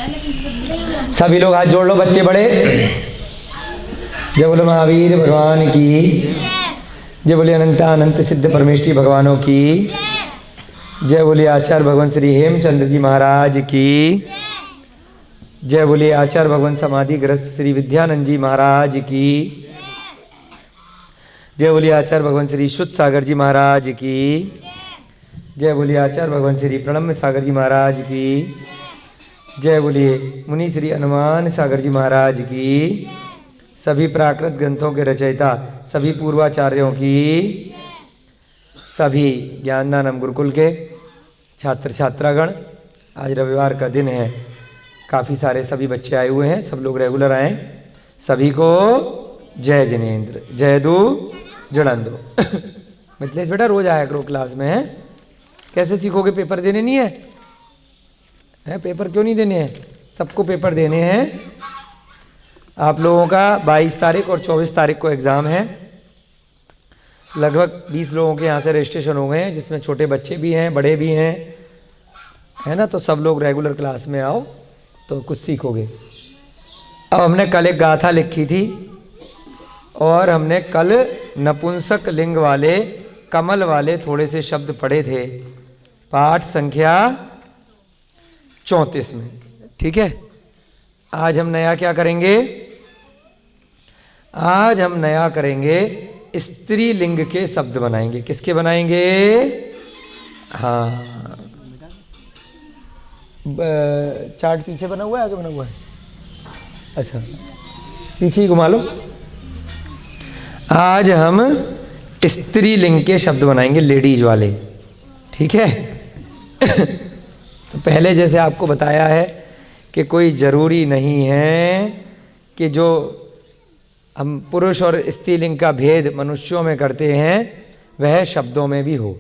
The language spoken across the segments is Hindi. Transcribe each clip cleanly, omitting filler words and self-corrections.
सभी लोग हाथ जोड़ लो, बच्चे बड़े। जय बोले महावीर भगवान की, जय बोले अनंत अनंत सिद्ध परमेष्ठी भगवानों की, जय बोले आचार्य भगवान श्री हेमचंद्र जी महाराज की, जय बोले आचार्य भगवान समाधि ग्रस्त श्री विद्यानंद जी महाराज की, जय बोले आचार्य भगवान श्री शुद्ध सागर जी महाराज की, जय बोले आचार्य भगवान श्री प्रणम्य सागर जी महाराज की, जय बोलिए मुनि श्री हनुमान सागर जी महाराज की, सभी प्राकृत ग्रंथों के रचयिता सभी पूर्वाचार्यों की, सभी ज्ञानदानम गुरुकुल के छात्र छात्रागण। आज रविवार का दिन है, काफ़ी सारे सभी बच्चे आए हुए हैं, सब लोग रेगुलर आए। सभी को जय जिनेन्द्र, जय दू जड़ंदो। मिथिलेश बेटा रोज आया करो क्लास में, है? कैसे सीखोगे? पेपर देने नहीं है? पेपर क्यों नहीं देने हैं? सबको पेपर देने हैं। आप लोगों का 22 तारीख और 24 तारीख को एग्ज़ाम है। लगभग 20 लोगों के यहाँ से रजिस्ट्रेशन हो गए हैं, जिसमें छोटे बच्चे भी हैं, बड़े भी हैं, है ना? तो सब लोग रेगुलर क्लास में आओ तो कुछ सीखोगे। अब हमने कल एक गाथा लिखी थी और हमने कल नपुंसक लिंग वाले कमल वाले थोड़े से शब्द पढ़े थे, पाठ संख्या 34 में। ठीक है, आज हम नया क्या करेंगे? आज हम नया करेंगे स्त्री लिंग के शब्द बनाएंगे। किसके बनाएंगे? हाँ, चार्ट पीछे बना हुआ है, आगे बना हुआ है? अच्छा, पीछे ही घुमा लो। आज हम स्त्री लिंग के शब्द बनाएंगे, लेडीज वाले। ठीक है। तो पहले जैसे आपको बताया है कि कोई ज़रूरी नहीं है कि जो हम पुरुष और स्त्रीलिंग का भेद मनुष्यों में करते हैं वह शब्दों में भी हो।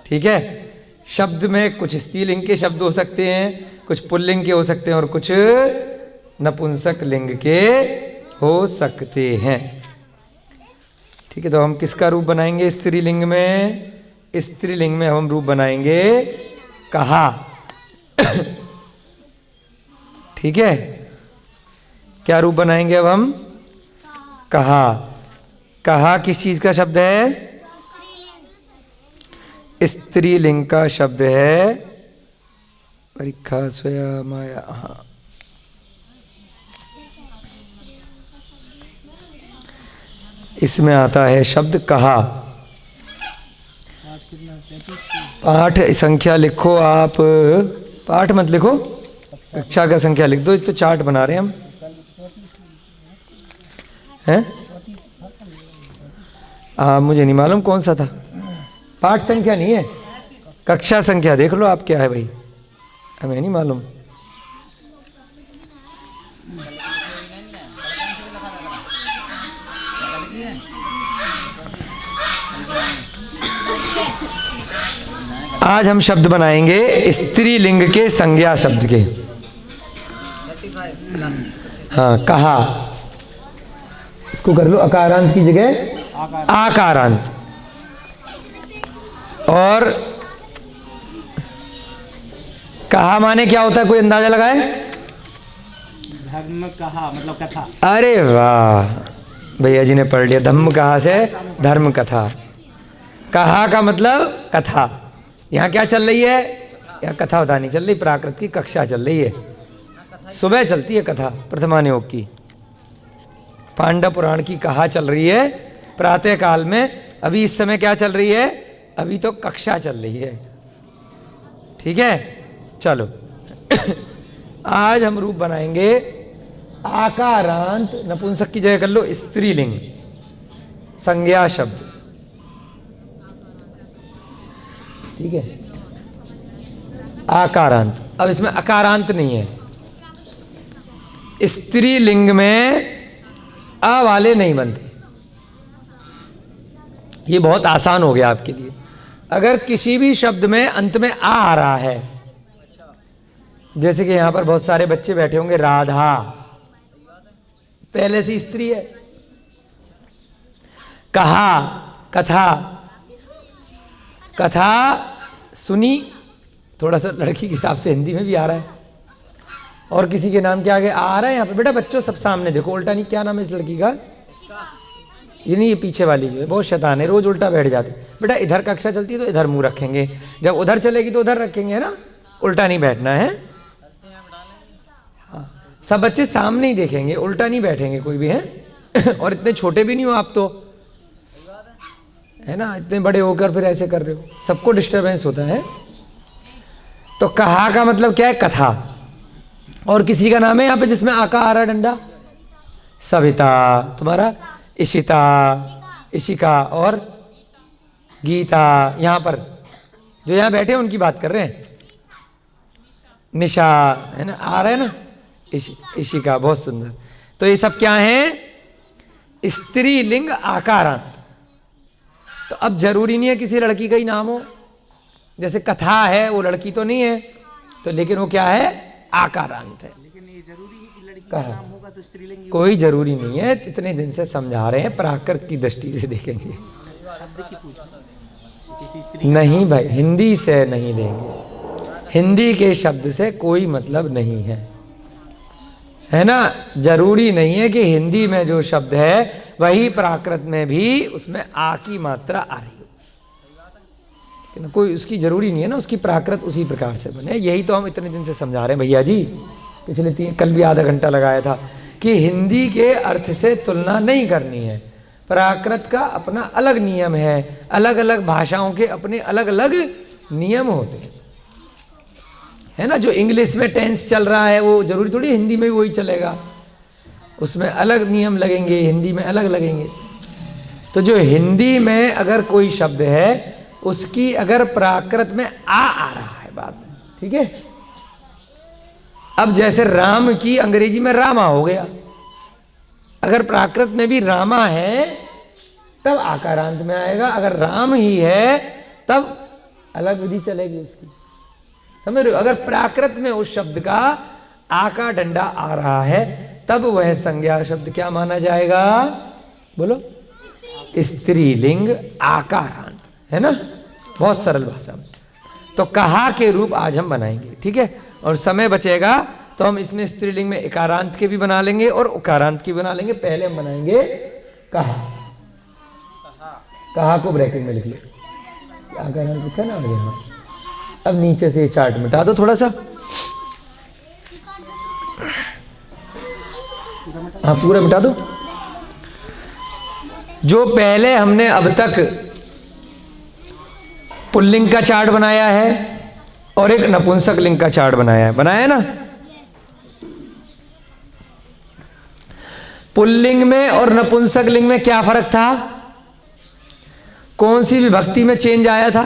ठीक है, शब्द में कुछ स्त्रीलिंग के शब्द हो सकते हैं, कुछ पुल्लिंग के हो सकते हैं और कुछ नपुंसक लिंग के हो सकते हैं। ठीक है, तो हम किसका रूप बनाएंगे स्त्रीलिंग में? स्त्रीलिंग में हम रूप बनाएंगे कहा। ठीक है, क्या रूप बनाएंगे अब हम? कहा। कहा किस चीज का शब्द है? स्त्रीलिंग का शब्द है। परीक्षा स्वया माया। हाँ, इसमें आता है शब्द कहा। पाठ संख्या लिखो आप, पाठ मत लिखो, कक्षा का संख्या लिख दो। तो चार्ट बना रहे हैं हम, हैं? मुझे नहीं मालूम कौन सा था। पाठ संख्या नहीं है, कक्षा संख्या देख लो आप क्या है भाई, हमें नहीं मालूम। आज हम शब्द बनाएंगे स्त्रीलिंग के संज्ञा शब्द के। हाँ, कहा इसको कर लो अकारांत की जगह आकारांत। और कहा माने क्या होता है, कोई अंदाजा लगाए? धर्म कहा मतलब कथा। अरे वाह, भैया जी ने पढ़ लिया। धम्म कहा से धर्म कथा। कहा का मतलब कथा। यहाँ क्या चल रही है? यहाँ कथा बता नहीं चल रही, प्राकृत की कक्षा चल रही है। सुबह चलती है कथा प्रथमानुयोग की, पांडव पुराण की कहा चल रही है प्रातः काल में। अभी इस समय क्या चल रही है? अभी तो कक्षा चल रही है। ठीक है, चलो। आज हम रूप बनाएंगे आकारांत, नपुंसक की जगह कर लो स्त्रीलिंग संज्ञा शब्द। ठीक है, आकारांत। अब इसमें अकारांत नहीं है, स्त्रीलिंग में आ वाले नहीं बनते। ये बहुत आसान हो गया आपके लिए। अगर किसी भी शब्द में अंत में आ रहा है, जैसे कि यहां पर बहुत सारे बच्चे बैठे होंगे, राधा पहले से स्त्री है। कहा कथा, कथा सुनी, थोड़ा सा लड़की के हिसाब से हिंदी में भी आ रहा है। और किसी के नाम के आगे आ रहा है यहाँ पे। बेटा बच्चों सब सामने देखो, उल्टा नहीं। क्या नाम है इस लड़की का? ये नहीं, ये पीछे वाली जो है बहुत शैतान है, रोज उल्टा बैठ जाती। बेटा इधर कक्षा चलती है तो इधर मुंह रखेंगे, जब उधर चलेगी तो उधर रखेंगे, है ना? उल्टा नहीं बैठना है। हाँ, सब बच्चे सामने ही देखेंगे, उल्टा नहीं बैठेंगे कोई भी, है। और इतने छोटे भी नहीं हो आप तो, है ना? इतने बड़े होकर फिर ऐसे कर रहे हो, सबको डिस्टर्बेंस होता है। तो कहा का मतलब क्या है? कथा। और किसी का नाम है यहाँ पे जिसमें आका आ रहा डंडा? सविता, तुम्हारा इशिता, इशिका और गीता। यहाँ पर जो यहाँ बैठे हैं उनकी बात कर रहे हैं। निशा, है ना? आ रहा है ना? इशिका, बहुत सुंदर। तो ये सब क्या है? स्त्रीलिंग आकारांत। तो अब जरूरी नहीं है किसी लड़की का ही नाम हो, जैसे कथा है वो लड़की तो नहीं है, तो लेकिन वो क्या है? आकारांत है। लेकिन ये जरूरी है कि लड़की का नाम होगा तो स्त्रीलिंग? कोई जरूरी नहीं है, इतने दिन से समझा रहे हैं, प्राकृत की दृष्टि से देखेंगे। शब्द की पूछ किसी स्त्री नहीं भाई, हिंदी से नहीं लेंगे, हिंदी के शब्द से कोई मतलब नहीं है ना? जरूरी नहीं है कि हिंदी में जो शब्द है वही प्राकृत में भी उसमें आ की मात्रा आ रही हो, कोई उसकी जरूरी नहीं है ना, उसकी प्राकृत उसी प्रकार से बने। यही तो हम इतने दिन से समझा रहे हैं भैया जी, पिछले कल भी आधा घंटा लगाया था कि हिंदी के अर्थ से तुलना नहीं करनी है। प्राकृत का अपना अलग नियम है, अलग अलग भाषाओं के अपने अलग अलग नियम होते हैं, है ना? जो इंग्लिश में टेंस चल रहा है वो जरूरी थोड़ी हिंदी में भी वही चलेगा, उसमें अलग नियम लगेंगे, हिंदी में अलग लगेंगे। तो जो हिंदी में अगर कोई शब्द है उसकी अगर प्राकृत में आ रहा है बाद में, ठीक है? अब जैसे राम की अंग्रेजी में रामा हो गया, अगर प्राकृत में भी रामा है तब आकारांत में आएगा, अगर राम ही है तब अलग विधि चलेगी उसकी, समझ रहे हो? अगर प्राकृत में उस शब्द का आ का डंडा आ रहा है तब वह संज्ञा शब्द क्या माना जाएगा? बोलो। स्त्रीलिंग आकारांत, है ना? बहुत सरल भाषा में। तो कहा के रूप आज हम बनाएंगे, ठीक है? और समय बचेगा तो हम इसमें स्त्रीलिंग में इकारांत के भी बना लेंगे और उकारांत की बना लेंगे। पहले हम बनाएंगे कहा। कहा को ब्रैकेट में लिख लो, आकारांत लिखा ना आगे। हाँ, अब नीचे से ये चार्ट मिटा दो थोड़ा सा। हाँ, पूरा मिटा दो। जो पहले हमने अब तक पुल्लिंग का चार्ट बनाया है और एक नपुंसक लिंग का चार्ट बनाया है ना? पुल्लिंग में और नपुंसक लिंग में क्या फर्क था? कौन सी विभक्ति में चेंज आया था?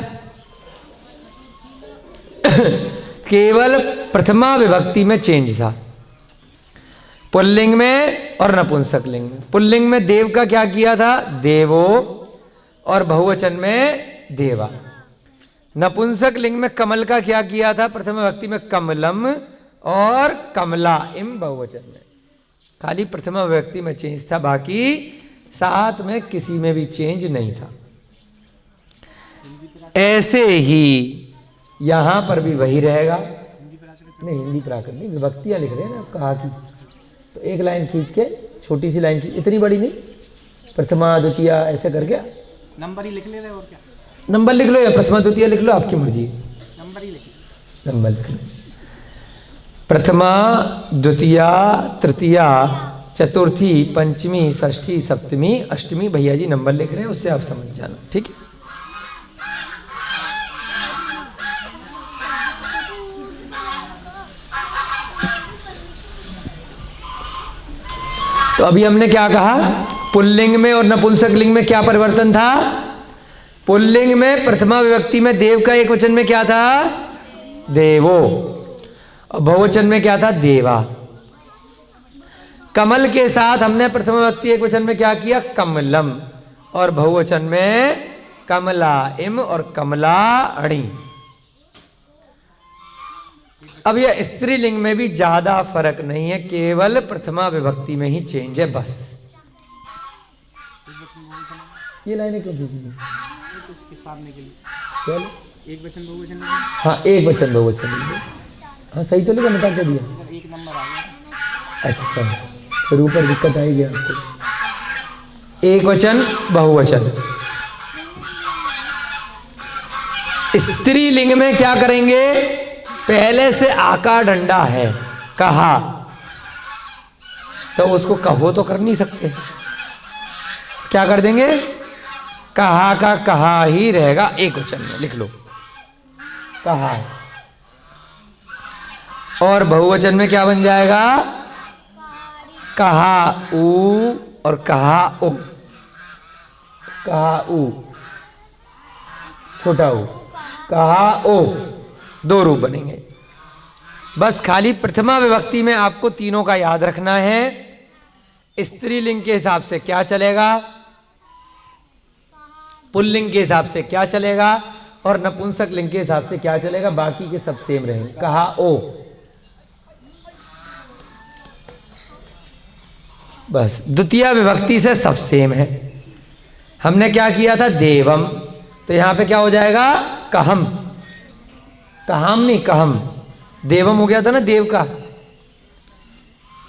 केवल प्रथमा विभक्ति में चेंज था, पुल्लिंग में और नपुंसक लिंग में। पुल्लिंग में देव का क्या किया था? देवो, और बहुवचन में देवा। नपुंसक लिंग में कमल का क्या किया था? प्रथम विभक्ति में कमलम और कमला इम बहुवचन में। खाली प्रथम विभक्ति में चेंज था, बाकी साथ में किसी में भी चेंज नहीं था। ऐसे ही यहां पर भी वही रहेगा। नहीं, हिंदी प्राकृत नहीं, विभक्तियां लिख रहे हैं ना कहा की। तो एक लाइन खींच के, छोटी सी लाइन खींच, इतनी बड़ी नहीं, प्रथमा द्वितीया ऐसे करके नंबर ही लिख ले रहे और क्या? नंबर लिख लो या प्रथमा द्वितीय लिख लो, आपकी मर्जी। नंबर ही लिख लो। नंबर लिख लो। प्रथमा द्वितीया तृतीया चतुर्थी पंचमी षष्ठी सप्तमी अष्टमी, भैया जी नंबर लिख रहे हैं, उससे आप समझ जाना, ठीक है? तो अभी हमने क्या कहा? पुल्लिंग में और नपुंसक लिंग में क्या परिवर्तन था? पुल्लिंग में प्रथमा विभक्ति में देव का एक वचन में क्या था? देवो, और बहुवचन में क्या था? देवा। कमल के साथ हमने प्रथमा विभक्ति एक वचन में क्या किया? कमलम, और बहुवचन में कमला इम और कमला अणी। अब यह स्त्रीलिंग में भी ज्यादा फर्क नहीं है, केवल प्रथमा विभक्ति में ही चेंज है बस। ये लाइनें क्यों खींच दी? उसके सामने के लिए चलो, एक वचन बहुवचन। हाँ, एक वचन बहुवचन। हाँ सही तो लिखा, मिटा के दिया। अगर एक नंबर आ गया अच्छा, फिर ऊपर दिक्कत आएगी आपको। एक वचन बहुवचन। स्त्रीलिंग में क्या करेंगे, पहले से आका डंडा है कहा, तो उसको कहो तो कर नहीं सकते, क्या कर देंगे, कहा का कहा ही रहेगा, एक वचन में लिख लो कहा। और बहुवचन में क्या बन जाएगा, कहा ऊ और कहा ओ, कहा ऊ छोटा ऊ, कहा ओ, दो रूप बनेंगे। बस खाली प्रथमा विभक्ति में आपको तीनों का याद रखना है। स्त्रीलिंग के हिसाब से क्या चलेगा, पुल्लिंग के हिसाब से क्या चलेगा, और नपुंसक लिंग के हिसाब से क्या चलेगा, बाकी के सब सेम रहेंगे। कहा ओ, बस द्वितीय विभक्ति से सब सेम है। हमने क्या किया था, देवम, तो यहां पे क्या हो जाएगा, कहम, कहम नहीं कहम, देवम हो गया था ना देव का,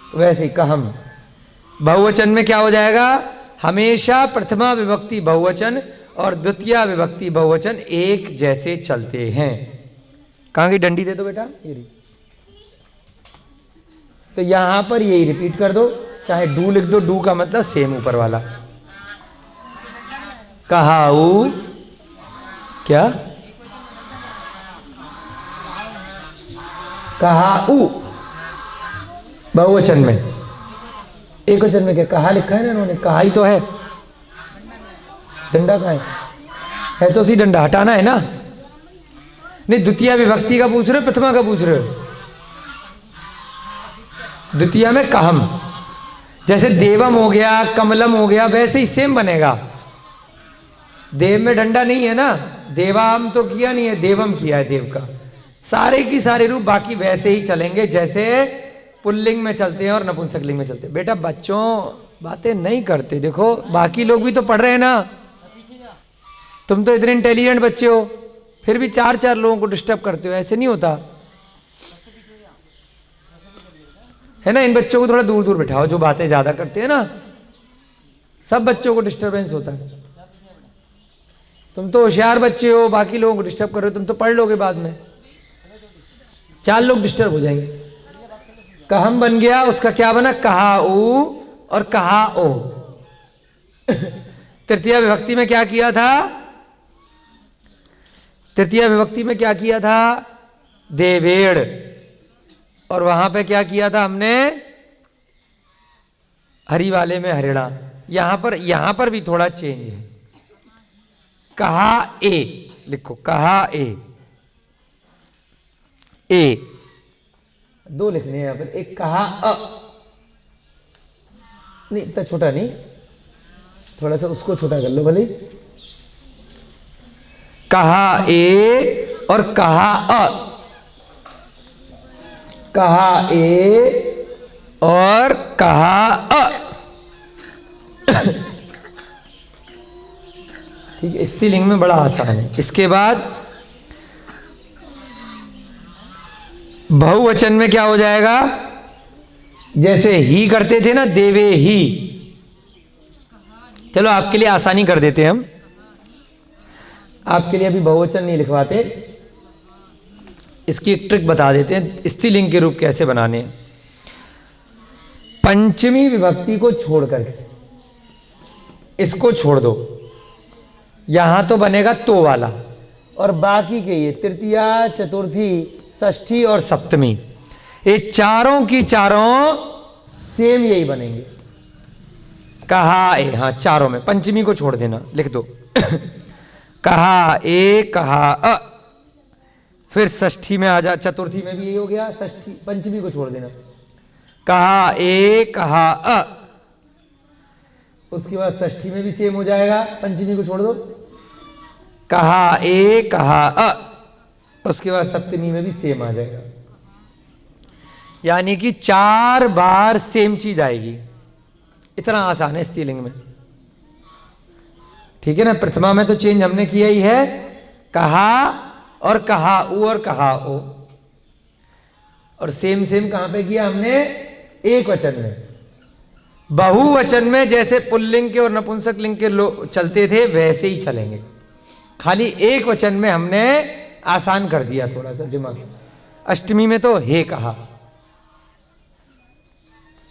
तो वैसे ही कहम। बहुवचन में क्या हो जाएगा, हमेशा प्रथमा विभक्ति बहुवचन और द्वितीय विभक्ति बहुवचन एक जैसे चलते हैं। कहाँ की डंडी दे दो बेटा, ये रही। तो यहां पर यही रिपीट कर दो, चाहे डू लिख दो, डू का मतलब सेम ऊपर वाला। कहाऊ, क्या कहाऊ बहुवचन में, एक वचन में क्या कहा लिखा है ना इन्होंने, कहा ही तो है, डंडा कहाँ है तो सी डंडा हटाना है ना। नहीं, द्वितीय विभक्ति का पूछ रहे हो, प्रथमा का पूछ रहे हो। द्वितीय में कहम, जैसे देवम हो गया, कमलम हो गया, वैसे ही सेम बनेगा। देव में डंडा नहीं है ना, देवाम तो किया नहीं है, देवम किया है देव का। सारे की सारे रूप बाकी वैसे ही चलेंगे जैसे पुल्लिंग में चलते हैं और नपुंसक लिंग में चलते हैं। बेटा बच्चों बातें नहीं करते, देखो बाकी लोग भी तो पढ़ रहे हैं ना, तुम तो इतने इंटेलिजेंट बच्चे हो, फिर भी चार चार लोगों को डिस्टर्ब करते हो, ऐसे नहीं होता है ना। इन बच्चों को थोड़ा दूर दूर बैठाओ जो बातें ज्यादा करते हैं ना, सब बच्चों को डिस्टरबेंस होता है। तुम तो होशियार बच्चे हो, बाकी लोगों को डिस्टर्ब कर रहे हो, तुम तो पढ़ लोगे बाद में, चार लोग डिस्टर्ब हो जाएंगे। कहम बन गया, उसका क्या बना, कहा ऊ और कहा ओ। तृतीय विभक्ति में क्या किया था, तृतीय विभक्ति में क्या किया था, देवेड़, और वहां पे क्या किया था हमने, हरी वाले में हरिणा। यहां पर भी थोड़ा चेंज है, कहा ए लिखो, कहा ए दो लिखने हैं यहां पर, एक कहा अ, नहीं इतना छोटा नहीं, थोड़ा सा उसको छोटा कर लो भले, कहा ए और कहा अ, कहा ए और कहा अ। ठीक है, स्त्रीलिंग में बड़ा आसान है। इसके बाद बहुवचन में क्या हो जाएगा, जैसे ही करते थे ना, देवे ही, चलो आपके लिए आसानी कर देते हैं हम, आपके लिए अभी बहुवचन नहीं लिखवाते, इसकी एक ट्रिक बता देते हैं स्त्रीलिंग के रूप कैसे बनाने हैं। पंचमी विभक्ति को छोड़ करके इसको छोड़ दो, यहां तो बनेगा तो वाला, और बाकी के ये तृतीया, चतुर्थी, षष्ठी और सप्तमी, ये चारों की चारों सेम यही बनेंगे, कहा ए, हाँ चारों में, पंचमी को छोड़ देना, लिख दो। कहा ए, कहा अ, फिर षष्ठी में आ जा, चतुर्थी में भी यही हो गया, षष्ठी पंचमी को छोड़ देना, कहा ए, कहा अ, उसके बाद षष्ठी में भी सेम हो जाएगा, पंचमी को छोड़ दो, कहा ए, कहा अ, उसके बाद सप्तमी में भी सेम आ जाएगा। यानी कि 4 बार सेम चीज आएगी, इतना आसान है स्त्रीलिंग में, ठीक है ना। प्रथमा में तो चेंज हमने किया ही है, कहा और कहा ऊ और कहा ओ। और सेम सेम कहां पे किया हमने? एक वचन में। बहुवचन में जैसे पुल्लिंग के और नपुंसक लिंग के चलते थे वैसे ही चलेंगे, खाली एक वचन में हमने आसान कर दिया थोड़ा सा दिमाग। अष्टमी में तो हे कहा,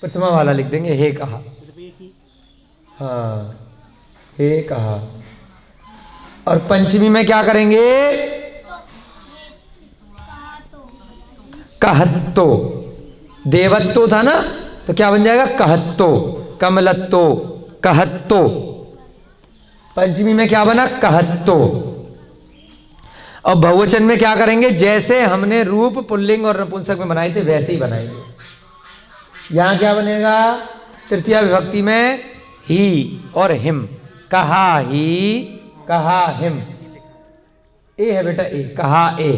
प्रथमा वाला लिख देंगे हे कहा, हाँ हे कहा। और पंचमी में क्या करेंगे? कहत्तो, देवत्तो था ना, तो क्या बन जाएगा? कहत्तो, कमलत्तो, कहत्तो। पंचमी में क्या बना? कहत्तो। और बहुवचन में क्या करेंगे? जैसे हमने रूप पुल्लिंग और नपुंसक में बनाए थे वैसे ही बनाएंगे। यहां क्या बनेगा? तृतीया विभक्ति में ही और हिम, कहा ही, कहा हिम। ए है बेटा, ए, कहा ए।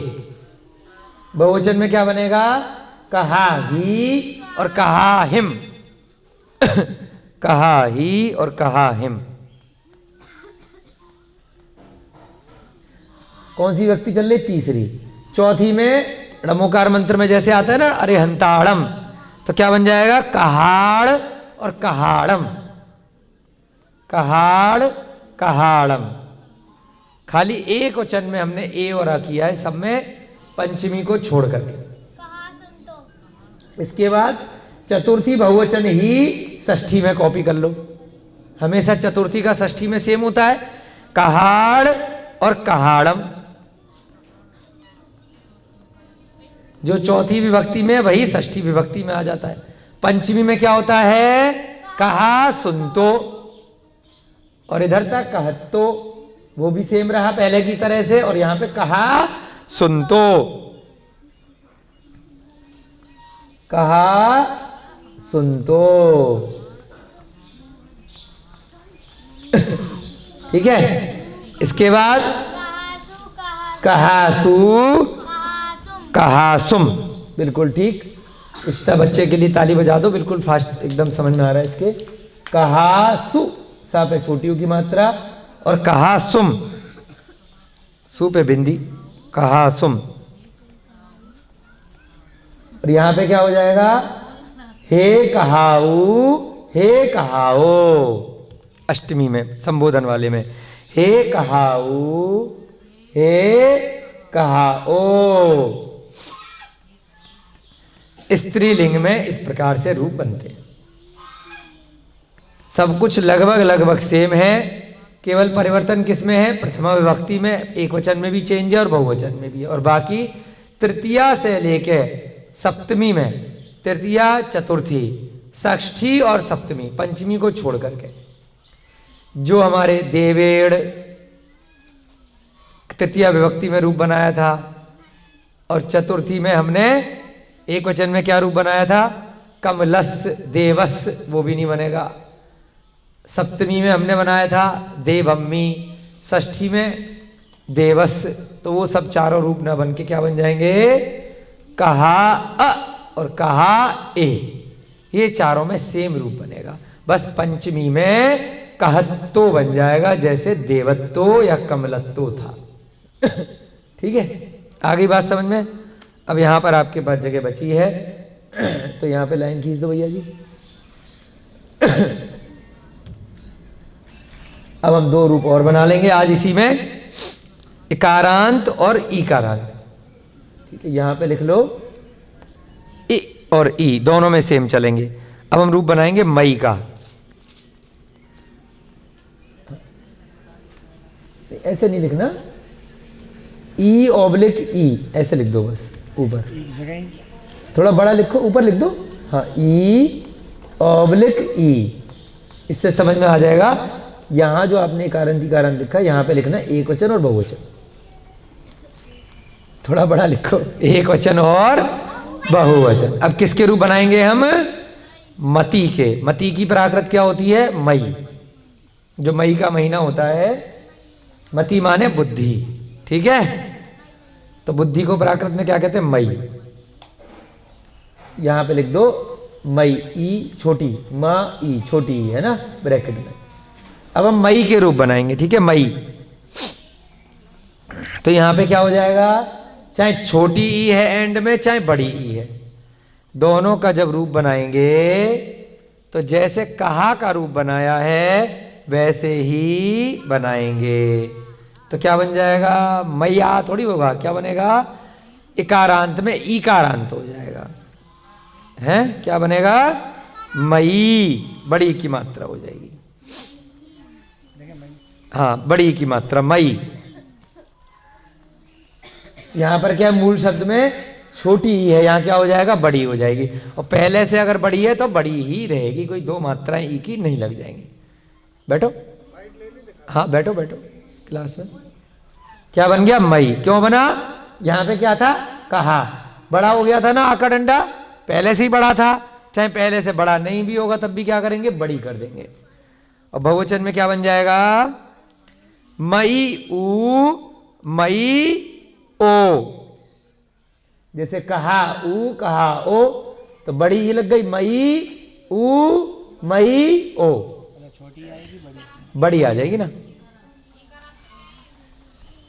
बहुवचन में क्या बनेगा? कहा ही और कहा हिम कहा ही और कहा हिम। कौन सी व्यक्ति चल रही? तीसरी। चौथी में णमोकार मंत्र में जैसे आता है ना अरे हंताड़म, तो क्या बन जाएगा? कहाड़ और कहाड़म, कहाड़ कहाड़म। खाली एक वचन में हमने ए और आ किया है सब में, पंचमी को छोड़ करके। इसके बाद चतुर्थी बहुवचन ही षष्ठी में कॉपी कर लो। हमेशा चतुर्थी का षष्ठी में सेम होता है, कहाड़ और कहाड़म। जो चौथी विभक्ति में वही षष्ठी विभक्ति में आ जाता है। पंचमी में क्या होता है? कहा सुनतो, और इधर तक कहत्तो, वो भी सेम रहा पहले की तरह से। और यहां पे कहा सुनतो, कहा सुनतो। ठीक है। इसके बाद कहासु, कहासुम। बिल्कुल ठीक। इष्टा बच्चे के लिए ताली बजा दो, बिल्कुल फास्ट, एकदम समझ में आ रहा है इसके। कहासु, सा पे छोटियों की मात्रा, और कहासुम, सु पे बिंदी, कहासुम। और यहां पे क्या हो जाएगा? हे कहाऊ, हे कहाओ। अष्टमी में संबोधन वाले में हे कहाऊ, हे कहाओ। स्त्रीलिंग में इस प्रकार से रूप बनते हैं। सब कुछ लगभग लगभग सेम है, केवल परिवर्तन किसमें है? प्रथमा विभक्ति में एक वचन में भी चेंज है और बहुवचन में भी है। और बाकी तृतीया से लेके सप्तमी में, तृतीया चतुर्थी, षष्ठी और सप्तमी, पंचमी को छोड़ करके, जो हमारे देवेड़ तृतीया विभक्ति में रूप बनाया था, और चतुर्थी में हमने एक वचन में क्या रूप बनाया था? कमलस, देवस, वो भी नहीं बनेगा। सप्तमी में हमने बनाया था देवम्मी, षष्ठी में देवस, तो वो सब चारों रूप ना बन के क्या बन जाएंगे? कहा अ और कहा ए, ये चारों में सेम रूप बनेगा। बस पंचमी में कहत्तो बन जाएगा, जैसे देवत्तो या कमलत्तो था। ठीक है, आगे बात समझ में? अब यहां पर आपके पास जगह बची है, तो यहां पे लाइन खींच दो भैया जी। अब हम दो रूप और बना लेंगे आज इसी में, इकारांत और ईकारांत। ठीक है, यहां पे लिख लो ई और ई, दोनों में सेम चलेंगे। अब हम रूप बनाएंगे मई का। ऐसे नहीं लिखना, ई ऑब्लिक ई, ऐसे लिख दो बस ऊपर। थोड़ा बड़ा लिखो, ऊपर लिख दो। हाँ, ई ऑब्लिक ई, इससे समझ में आ जाएगा। यहां जो आपने कारण कारण लिखा, यहां पे लिखना एक वचन और बहुवचन। थोड़ा बड़ा लिखो, एक वचन और बहुवचन। अब किसके रूप बनाएंगे हम? मती के। मती की प्राकृत क्या होती है? मई। जो मई का महीना होता है, मती माने बुद्धि। ठीक है, तो बुद्धि को प्राकृत में क्या कहते हैं? मई। यहां पे लिख दो मई, ई छोटी, माँ ई छोटी ई है ना ब्रैकेट में। अब हम मई के रूप बनाएंगे। ठीक है, मई। तो यहां पे क्या हो जाएगा? चाहे छोटी ई है एंड में, चाहे बड़ी ई है, दोनों का जब रूप बनाएंगे तो जैसे कहा का रूप बनाया है वैसे ही बनाएंगे। तो क्या बन जाएगा? मैया थोड़ी होगा, क्या बनेगा? इकारांत में ईकारांत हो जाएगा। हैं? क्या बनेगा? मई, बड़ी की मात्रा हो जाएगी। हाँ, बड़ी की मात्रा मई। यहां पर क्या मूल शब्द में छोटी ही है, यहां क्या हो जाएगा? बड़ी हो जाएगी। और पहले से अगर बड़ी है तो बड़ी ही रहेगी, कोई दो मात्राएं ई की नहीं लग जाएंगी। बैठो, हाँ बैठो बैठो क्लास में। क्या बन गया? मई। क्यों बना? यहां पे क्या था? कहा। बड़ा हो गया था ना आका डंडा, पहले से ही बड़ा था। चाहे पहले से बड़ा नहीं भी होगा तब भी क्या करेंगे? बड़ी कर देंगे। और बहुवचन में क्या बन जाएगा? मई ऊ, मई ओ। जैसे कहा ऊ, कहा ओ, तो बड़ी ही लग गई। मई ऊ, मई ओ। छोटी आएगी बड़ी आ जाएगी ना।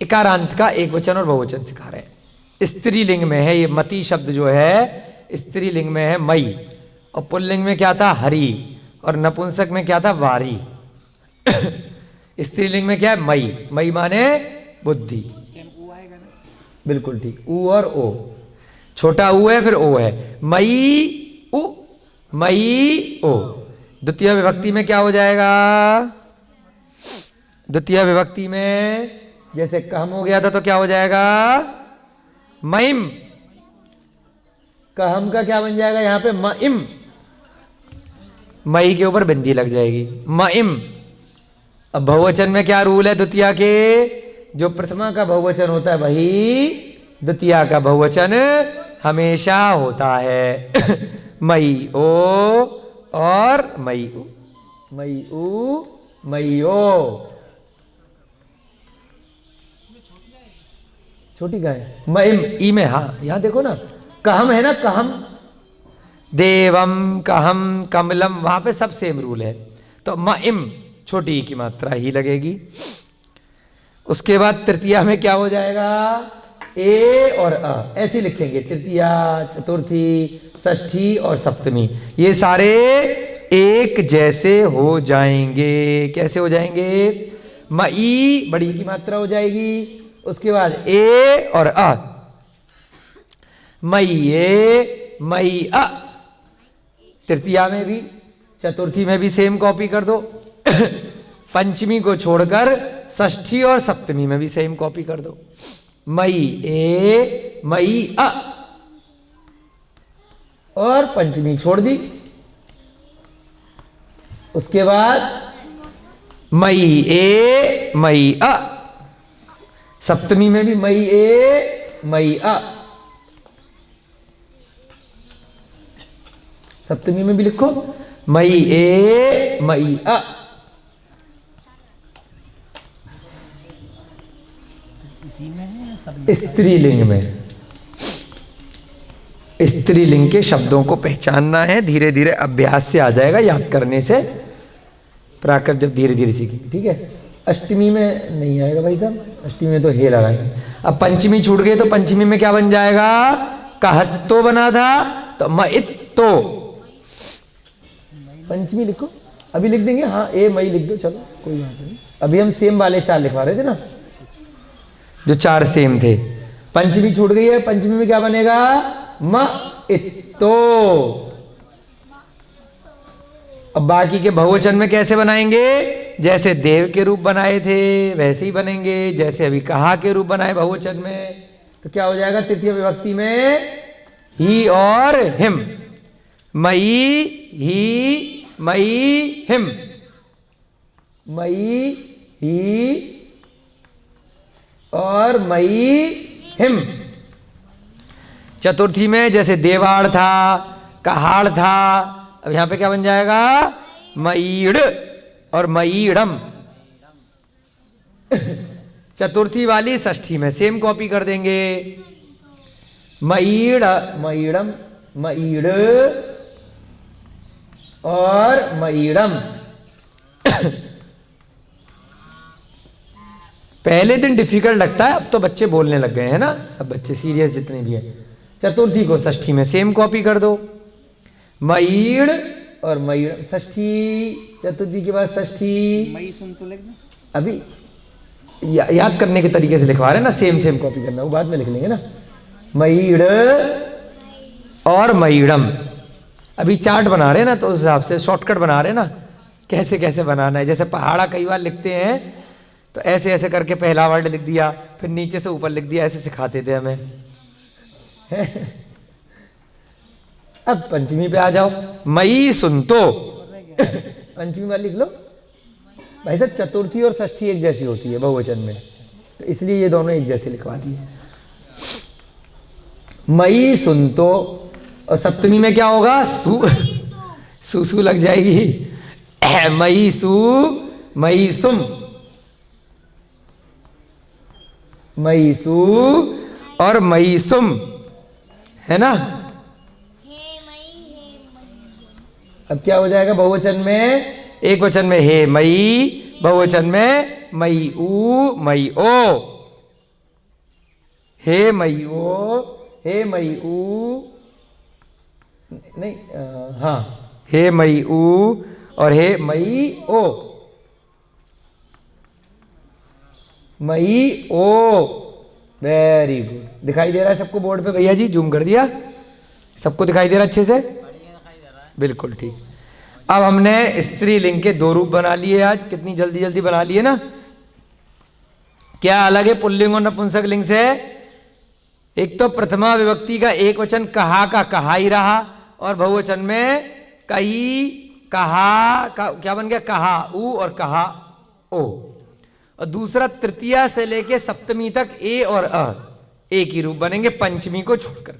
इकारांत का एक वचन और बहुवचन सिखा रहे हैं। स्त्रीलिंग में है ये मति शब्द जो है, स्त्रीलिंग में है मई, और पुल्लिंग में क्या था? हरि, और नपुंसक में क्या था? वारी। स्त्रीलिंग में क्या है? मई। मई माने बुद्धि। सेम ऊ आएगा ना? बिल्कुल ठीक। ऊ और ओ, छोटा ऊ है फिर ओ है। मई उ, मई ओ। द्वितीय विभक्ति में क्या हो जाएगा? द्वितीय विभक्ति में जैसे कहम हो गया था तो क्या हो जाएगा? मईम। कहम का क्या बन जाएगा यहां पे? मईम। मई के ऊपर बिंदी लग जाएगी, मईम। अब बहुवचन में क्या रूल है द्वितीया के? जो प्रथमा का बहुवचन होता है वही द्वितीया का बहुवचन हमेशा होता है। मई ओ और मई उ, मई उ, मई ओ। छोटी का है मईम, ई में। हाँ यहां देखो ना, कहम है ना, कहम, देवम, कहम, कमलम, वहां पे सब सेम रूल है। तो मईम छोटी की मात्रा ही लगेगी। उसके बाद तृतीया में क्या हो जाएगा? ए और अ, ऐसे लिखेंगे। तृतीया, चतुर्थी, षष्ठी और सप्तमी, ये सारे एक जैसे हो जाएंगे। कैसे हो जाएंगे? मई बड़ी की मात्रा हो जाएगी। उसके बाद ए और अ, मई ए, मई अ। तृतीया में भी, चतुर्थी में भी सेम कॉपी कर दो। पंचमी को छोड़कर षष्ठी और सप्तमी में भी सेम कॉपी कर दो। मई ए, मई अ, और पंचमी छोड़ दी। उसके बाद मई ए, मई अ। सप्तमी में भी मई ए, मई अ। सप्तमी में भी लिखो मई ए, मई अ। इसी में है या सब? स्त्रीलिंग में। स्त्रीलिंग के शब्दों को पहचानना है, धीरे धीरे अभ्यास से आ जाएगा, याद करने से। प्राकृत जब धीरे धीरे सीखेंगे, ठीक है। अष्टमी में नहीं आएगा भाई साहब, अष्टमी में तो हे लगाएंगे। अब पंचमी छूट गई तो पंचमी में क्या बन जाएगा? कहत्तो बना था तो मइत्तो। पंचमी लिखो, अभी लिख देंगे। हाँ ए मई लिख दो, चलो कोई बात नहीं। अभी हम सेम वाले 4 लिखवा रहे थे ना, जो 4 सेम थे। पंचमी छूट गई है, पंचमी में क्या बनेगा? मइत्तो। अब बाकी के बहुवचन में कैसे बनाएंगे? जैसे देव के रूप बनाए थे वैसे ही बनेंगे, जैसे अभी कहा के रूप बनाए बहुवचन में। तो क्या हो जाएगा तृतीय विभक्ति में? ही और हिम। मई ही, मई हिम, मई ही और मई हिम। चतुर्थी में जैसे देवाड़ था, कहाड़ था, अब यहां पे क्या बन जाएगा? मईड़ और मईड़म। चतुर्थी वाली षष्ठी में सेम कॉपी कर देंगे। मईड़, मईड़म, मईड़ और मईड़म। पहले दिन डिफिकल्ट लगता है, अब तो बच्चे बोलने लग गए हैं ना, सब बच्चे सीरियस जितने भी हैं। चतुर्थी को षष्ठी में सेम कॉपी कर दो। मईड़ और मईड़, षष्ठी चतुर्थी के बाद षष्ठी। मई सुन तो लिखना। अभी याद करने के तरीके से लिखवा रहे हैं ना, सेम कॉपी करना, वो बाद में लिख लेंगे ना। मईड़ और मईड़म। अभी चार्ट बना रहे हैं ना, तो उस हिसाब से शॉर्टकट बना रहे हैं ना, कैसे कैसे बनाना है। जैसे पहाड़ा कई बार लिखते हैं तो ऐसे ऐसे करके पहला वर्ड लिख दिया, फिर नीचे से ऊपर लिख दिया, ऐसे सिखाते थे हमें। अब पंचमी पे आ जाओ। मई सुन तो पंचमी वाली लिख लो भाई साहब। चतुर्थी और षष्ठी एक जैसी होती है बहुवचन में, तो इसलिए ये दोनों एक जैसे लिखवा दिए। मई सुन तो, और सप्तमी में क्या होगा? सू लग जाएगी। मई सु मई सुम, मई सु और मई सुम, है ना। अब क्या हो जाएगा बहुवचन में? एक वचन में हे मई, बहुवचन में मई ऊ मई ओ। हे मई ओ, हे मई ऊ, नहीं हाँ, हे मई ऊ और हे मई ओ, मई ओ। Very good. दिखाई दे रहा है सबको बोर्ड पे भैया जी? जूम कर दिया, सबको दिखाई दे रहा है अच्छे से? बिल्कुल ठीक। अब हमने स्त्रीलिंग के दो रूप बना लिए आज, कितनी जल्दी जल्दी बना लिए ना। क्या अलग है पुल्लिंग और नपुंसक लिंग से? एक तो प्रथमा विभक्ति का एक वचन कहा का कहा ही रहा, और बहुवचन में कही कहा का क्या बन गया? कहा ऊ और कहा ओ। और दूसरा तृतीया से लेके सप्तमी तक ए और अ एक ही रूप बनेंगे पंचमी को छोड़कर।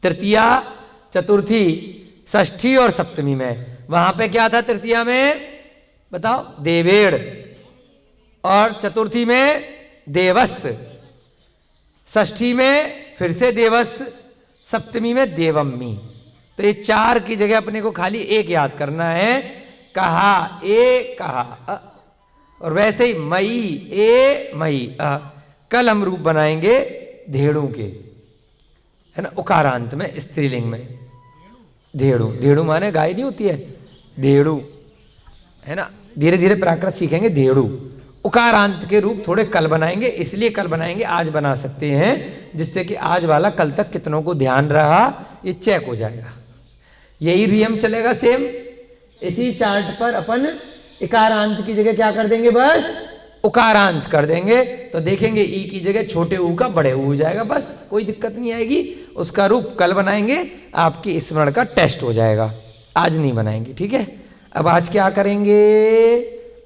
तृतीया, चतुर्थी, षष्ठी और सप्तमी में वहां पे क्या था? तृतीया में बताओ देवेड़, और चतुर्थी में देवस, षष्ठी में फिर से देवस, सप्तमी में देवम्मी। तो ये चार की जगह अपने को खाली एक याद करना है, कहा ए कहा। और वैसे ही मई ए मई अ। कल हम रूप बनाएंगे धेड़ू के, है ना, उकारांत में, स्त्रीलिंग में। धेड़ू, धेड़ू माने गाय नहीं होती है, धेड़ू, है ना। धीरे धीरे प्राकृत सीखेंगे धेड़ू। उकारांत के रूप थोड़े कल बनाएंगे, इसलिए कल बनाएंगे, आज बना सकते हैं, जिससे कि आज वाला कल तक कितनों को ध्यान रहा ये चेक हो जाएगा। यही नियम चलेगा सेम। इसी चार्ट पर अपन इकारांत की जगह क्या कर देंगे? बस उकारांत कर देंगे, तो देखेंगे ई की जगह छोटे ऊ का बड़े ऊ हो जाएगा, बस कोई दिक्कत नहीं आएगी। उसका रूप कल बनाएंगे, आपकी स्मरण का टेस्ट हो जाएगा, आज नहीं बनाएंगे, ठीक है। अब आज क्या करेंगे?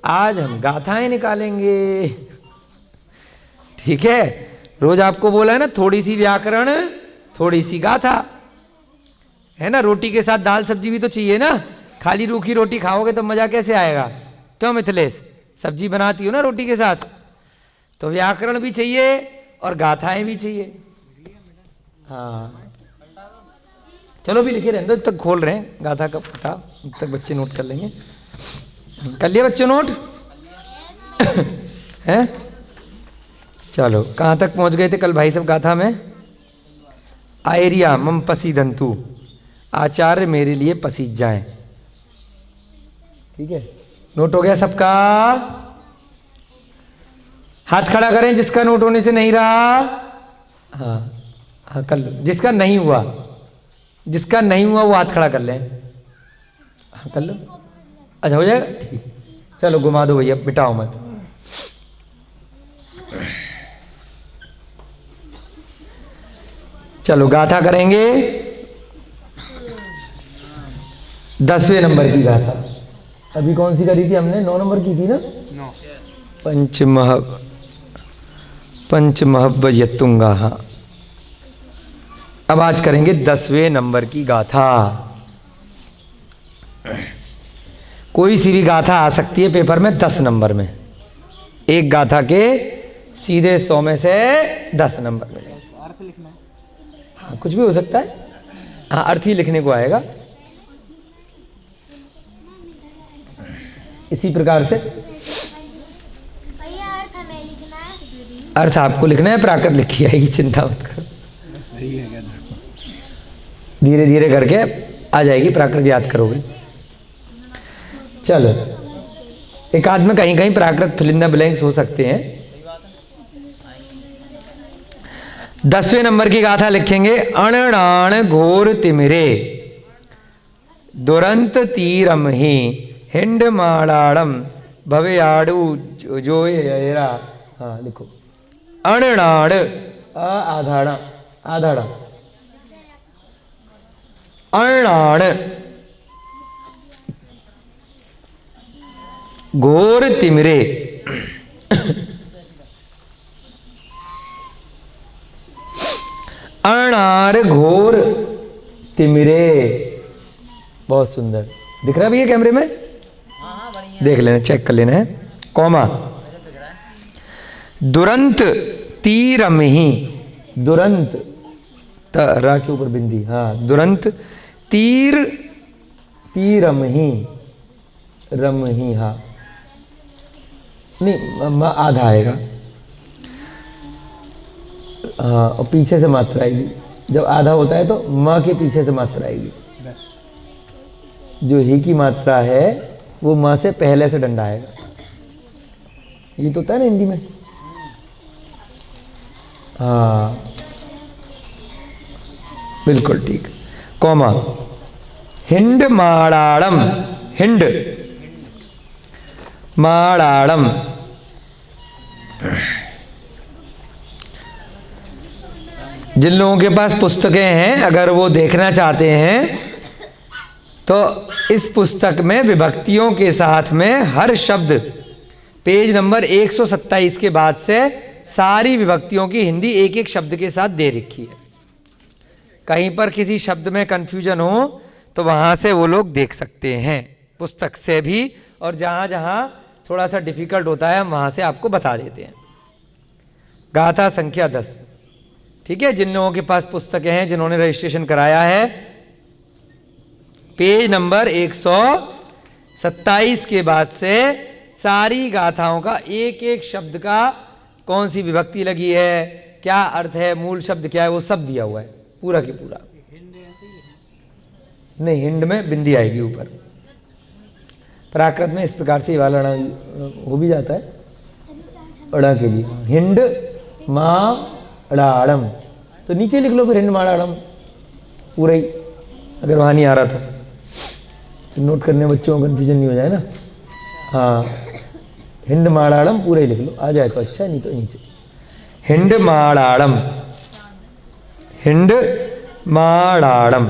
आज हम गाथाएं निकालेंगे, ठीक है। रोज आपको बोला है ना, थोड़ी सी व्याकरण थोड़ी सी गाथा, है ना। रोटी के साथ दाल सब्जी भी तो चाहिए ना, खाली रूखी रोटी खाओगे तो मजा कैसे आएगा? क्यों मिथिलेश? सब्जी बनाती हो ना रोटी के साथ, तो व्याकरण भी चाहिए और गाथाएं भी चाहिए। हाँ चलो भी लिखे रहने दो, तक खोल रहे हैं गाथा का पता, तक बच्चे नोट कर लेंगे। कर लिए बच्चे नोट? हैं? चलो कहाँ तक पहुँच गए थे कल भाई सब गाथा में? आयरिया मम पसीदंतु, आचार्य मेरे लिए पसीज जाएं। ठीक है, नोट हो गया सबका? हाथ खड़ा करें जिसका नोट होने से नहीं रहा। हाँ हाँ कर लो, जिसका नहीं हुआ, जिसका नहीं हुआ वो हाथ खड़ा कर लें। हाँ कर लो, अच्छा हो जाएगा, ठीक। चलो घुमा दो भैया, बिठाओ मत। चलो गाथा करेंगे 10वें नंबर की गाथा। अभी कौन सी करी थी हमने? 9 नंबर की थी ना? पंचमहब यत्तुंगा। हाँ, अब आज करेंगे 10वें नंबर की गाथा। कोई सी भी गाथा आ सकती है पेपर में 10 नंबर में। एक गाथा के सीधे 100 में से 10 नंबर मिलेंगे। अर्थ लिखना है? हाँ कुछ भी हो सकता है। हाँ अर्थ ही लिखने को आएगा। इसी प्रकार से अर्थ आपको लिखना है, प्राकृत लिखी आएगी, चिंता मत करो। सही है क्या? धीरे धीरे करके आ जाएगी, प्राकृत याद करोगे। चलो, एक आध में कहीं कहीं प्राकृत फिल इन द ब्लैंक्स हो सकते हैं। 10वें नंबर की गाथा लिखेंगे। अणडाण घोर तिमिरे दुरंत तीरम ही हिंड माड़ाड़म भव्याड़ू जोयरा। हाँ लिखो, अणडाण आधाड़ा आधाड़ा, अणाण घोर तिमिरे अणार घोर तिमिरे। बहुत सुंदर दिख रहा है भैया कैमरे में? देख लेना, चेक कर लेना है। कौमा दुरंत तीरम ही, दुरंत रा के ऊपर बिंदी, हाँ दुरंत तीर तीरम ही, रम ही, हाँ नहीं आधा आएगा, हाँ और पीछे से मात्रा आएगी। जब आधा होता है तो माँ के पीछे से मात्रा आएगी। जो ही की मात्रा है वो माँ से पहले से डंडा आएगा। ये तो होता है ना हिंदी में, हाँ बिल्कुल ठीक। कौमा हिंड माड़ाड़म, हिंड माड़ाड़म, जिन लोगों के पास पुस्तकें हैं अगर वो देखना चाहते हैं तो इस पुस्तक में विभक्तियों के साथ में हर शब्द पेज नंबर 127 के बाद से सारी विभक्तियों की हिंदी एक एक शब्द के साथ दे रखी है। कहीं पर किसी शब्द में कन्फ्यूजन हो तो वहाँ से वो लोग देख सकते हैं पुस्तक से भी, और जहाँ जहाँ थोड़ा सा डिफ़िकल्ट होता है हम वहाँ से आपको बता देते हैं। गाथा संख्या 10, ठीक है। जिन लोगों के पास पुस्तकें हैं, जिन्होंने रजिस्ट्रेशन कराया है, पेज नंबर 127 के बाद से सारी गाथाओं का एक एक शब्द का कौन सी विभक्ति लगी है, क्या अर्थ है, मूल शब्द क्या है, वो सब दिया हुआ है पूरा की पूरा। नहीं, हिंड में बिंदी आएगी ऊपर। प्राकृत में इस प्रकार से ये वाला अड़ा हो भी जाता है अड़ा के लिए। हिंड माड़ाड़म तो नीचे लिख लो फिर, हिंड माड़ाड़म पूरा ही, अगर वहाँ नहीं आ रहा तो नोट करने बच्चों को कन्फ्यूजन नहीं हो जाए ना। हाँ हिंड माड़ाड़म पूरा ही लिख लो, आ जाए तो अच्छा है, नहीं तो नीचे हिंड माड़ाड़म, हिंड माड़ाड़म।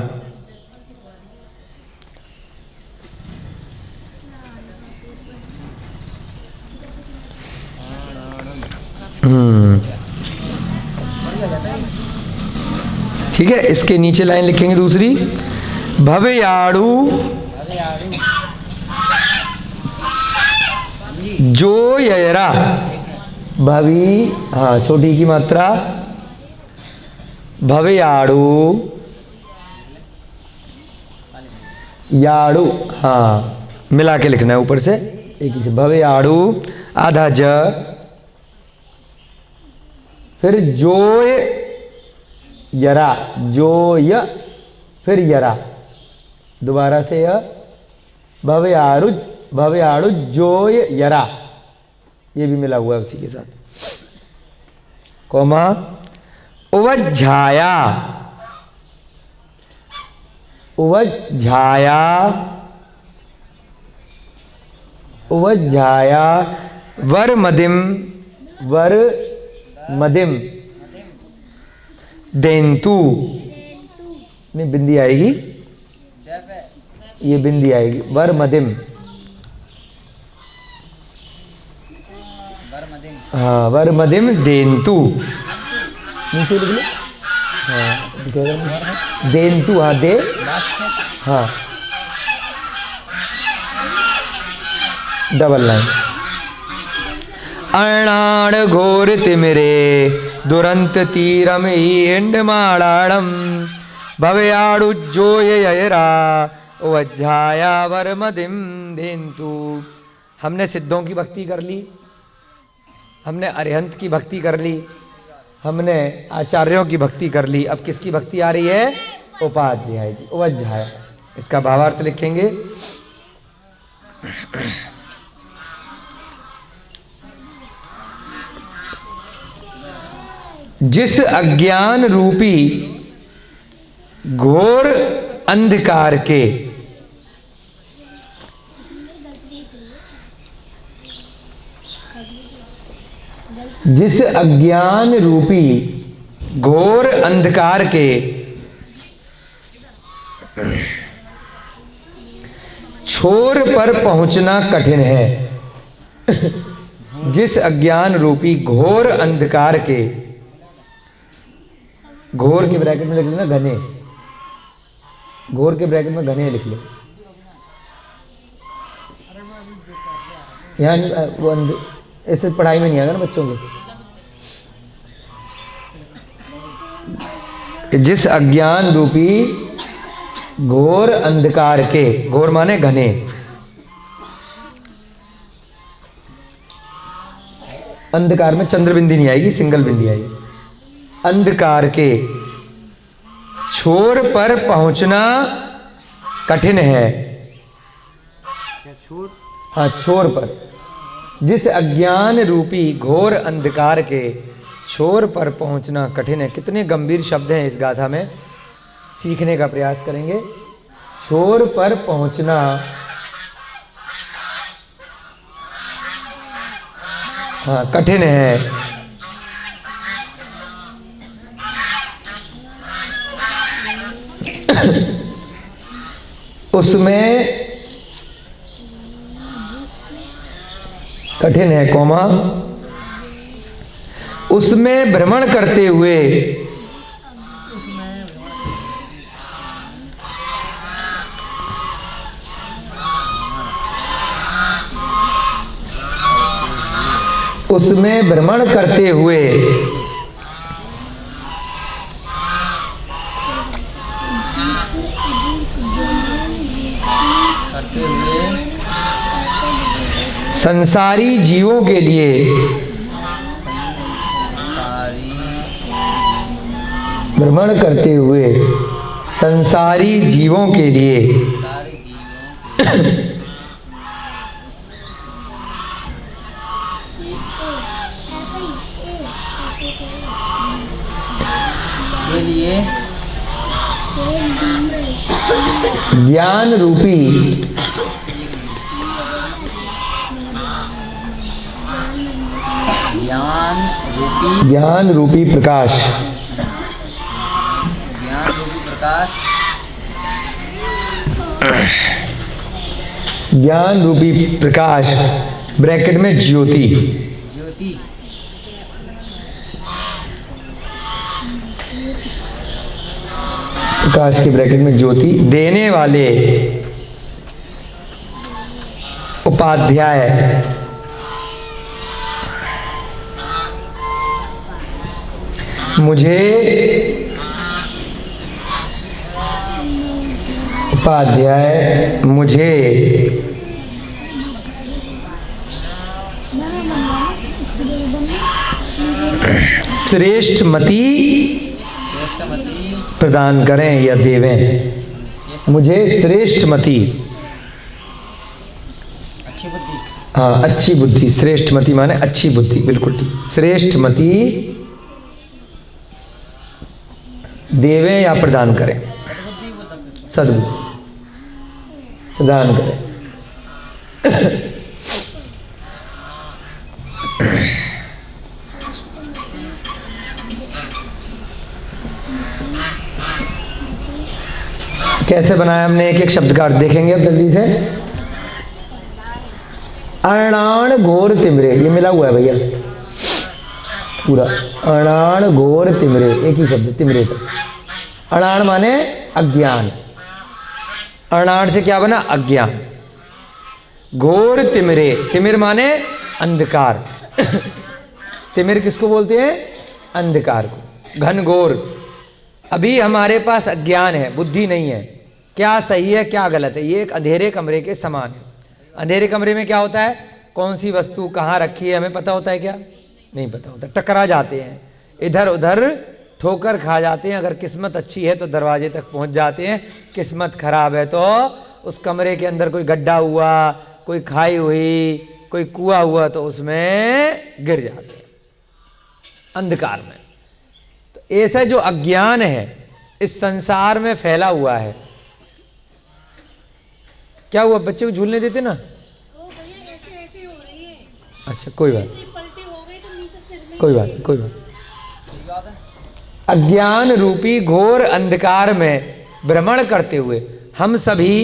ठीक है, इसके नीचे लाइन लिखेंगे दूसरी, भव्याड़ू जो यरा, भवी हाँ छोटी की मात्रा, भव्याड़ू याड़ू, हाँ मिला के लिखना है ऊपर से एक ही से, भव्याड़ू आधा ज, फिर जोय यरा, जोय फिर यरा, दोबारा से य, भव्याड़ू, भव्याड़ू जोय यरा, ये भी मिला हुआ है उसी के साथ। कोमा उवज्झाया, उवज्झाया, उवज्झाया वर मदिम, वर मदिम देंतु, नहीं बिंदी आएगी, ये बिंदी आएगी, वर मदिम, हाँ वर मदिम देंतु, नीचे लिख लो, हाँ देंतु, हाँ दे, हाँ डबल लाइन। अणाण घोर तिमिरे दुरंत तीरम ही हिंड माड़ाड़म भव्याड़ुज्जोय ययरा वज्झाया वरमदिम धेन्तु। हमने सिद्धों की भक्ति कर ली, हमने अरिहंत की भक्ति कर ली, हमने आचार्यों की भक्ति कर ली। अब किसकी भक्ति आ रही है? उपाध्याय उपाध्याय। इसका भावार्थ लिखेंगे। जिस अज्ञान रूपी घोर अंधकार के जिस अज्ञान रूपी घोर अंधकार के छोर पर पहुंचना कठिन है। जिस अज्ञान रूपी घोर अंधकार के, घोर के ब्रैकेट में लिख लेना घने, घोर के ब्रैकेट में घने लिख लो। यहाँ वो ऐसे पढ़ाई में नहीं आएगा ना बच्चों के। जिस अज्ञान रूपी घोर अंधकार के, घोर माने घने, अंधकार में चंद्र बिंदी नहीं आएगी, सिंगल बिंदी आएगी। अंधकार के छोर पर पहुंचना कठिन है। क्या छोर? हाँ, छोर पर। जिस अज्ञान रूपी घोर अंधकार के छोर पर पहुंचना कठिन है। कितने गंभीर शब्द हैं इस गाथा में, सीखने का प्रयास करेंगे। छोर पर पहुंचना हाँ कठिन है। उसमें कठिन है कौमा, उसमें भ्रमण करते हुए उसमें भ्रमण करते हुए संसारी जीवों के लिए भ्रमण करते हुए संसारी जीवों के लिए ज्ञान रूपी ज्ञान रूपी प्रकाश, ज्ञान रूपी प्रकाश, ज्ञान रूपी प्रकाश ब्रैकेट में ज्योति, ज्योति, प्रकाश के ब्रैकेट में ज्योति देने वाले उपाध्याय मुझे उपाध्याय मुझे श्रेष्ठ मति प्रदान करें या देवें। मुझे श्रेष्ठ मति, अच्छी बुद्धि, हाँ अच्छी बुद्धि, श्रेष्ठ मति माने अच्छी बुद्धि, बिल्कुल ठीक। श्रेष्ठ मति देवें या प्रदान करें, सद्बुद्धि प्रदान करें। कैसे बनाया हमने, एक एक शब्द का अर्थ देखेंगे अब जल्दी से। अणाण घोर तिमरे, ये मिला हुआ है भैया पूरा। अणाण घोर तिमरे, एक ही शब्द तिमरे तक। अणाण माने अज्ञान, अणाण से क्या बना अज्ञान। घोर तिमिरे, तिमिर माने अंधकार। तिमिर किसको बोलते हैं, अंधकार को। घनघोर, अभी हमारे पास अज्ञान है, बुद्धि नहीं है, क्या सही है क्या गलत है, ये एक अंधेरे कमरे के समान है। अंधेरे कमरे में क्या होता है, कौन सी वस्तु कहाँ रखी है हमें पता होता है क्या, नहीं पता होता, टकरा जाते हैं, इधर उधर ठोकर खा जाते हैं। अगर किस्मत अच्छी है तो दरवाजे तक पहुंच जाते हैं, किस्मत खराब है तो उस कमरे के अंदर कोई गड्ढा हुआ, कोई खाई हुई, कोई कुआं हुआ तो उसमें गिर जाते हैं अंधकार में। तो ऐसा जो अज्ञान है इस संसार में फैला हुआ है। क्या हुआ, बच्चे को झूलने देते ना? ऐसे हो रही है। अच्छा कोई बात, पलटे हो गए तो नीचे सिर में कोई बात, कोई बात। अज्ञान रूपी घोर अंधकार में भ्रमण करते हुए हम सभी,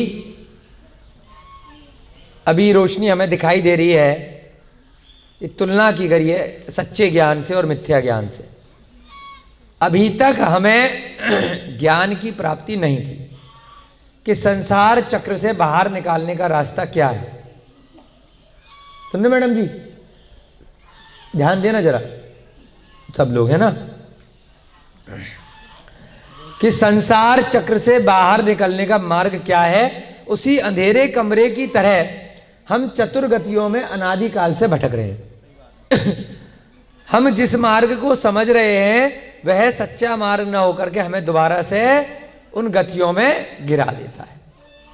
अभी रोशनी हमें दिखाई दे रही है, ये तुलना की गई है सच्चे ज्ञान से और मिथ्या ज्ञान से। अभी तक हमें ज्ञान की प्राप्ति नहीं थी कि संसार चक्र से बाहर निकालने का रास्ता क्या है। सुन रहे मैडम जी? ध्यान देना जरा सब लोग, है ना, कि संसार चक्र से बाहर निकलने का मार्ग क्या है। उसी अंधेरे कमरे की तरह हम चतुर्गतियों में अनादिकाल से भटक रहे हैं। हम जिस मार्ग को समझ रहे हैं वह सच्चा मार्ग न होकर के हमें दोबारा से उन गतियों में गिरा देता है।